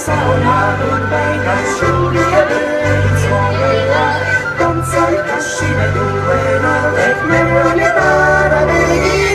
sauna lungai nasciuri e bellezza danza i casci nei due nove nelle paraviglie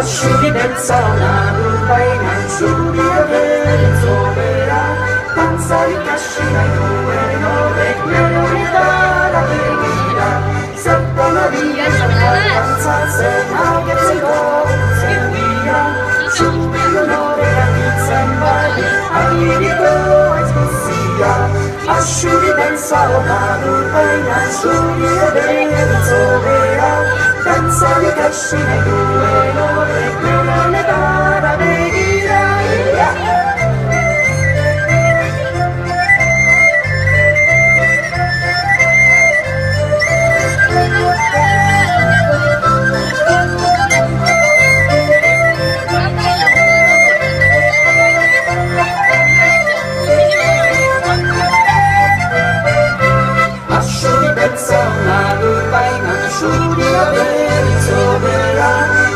asciughi del sauna lungai nasciuri e bellezza danza i casci nei due nove nelle paraviglie Santa Maria danza se naga se goze via subito nove canizza in bali agirico e spossia asciughi del sauna lungai nasciuri e bellezza danza i casci nei due nove nelle paraviglie asciughi del sauna lungai nasciuri e bellezza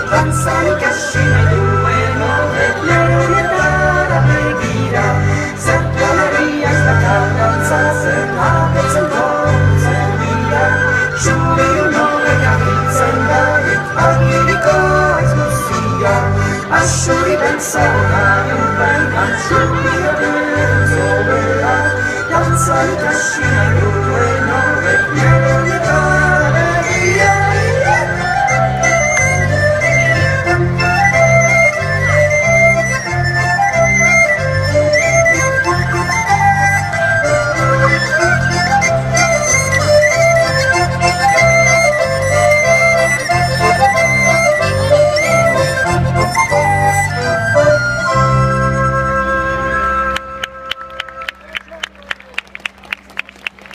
danza i casci nei due nove nelle paraviglie Santa Maria sta danza se naga se goze via subito nove canizza in bali agirico e spossia asciughi del sauna lungai nasciuri e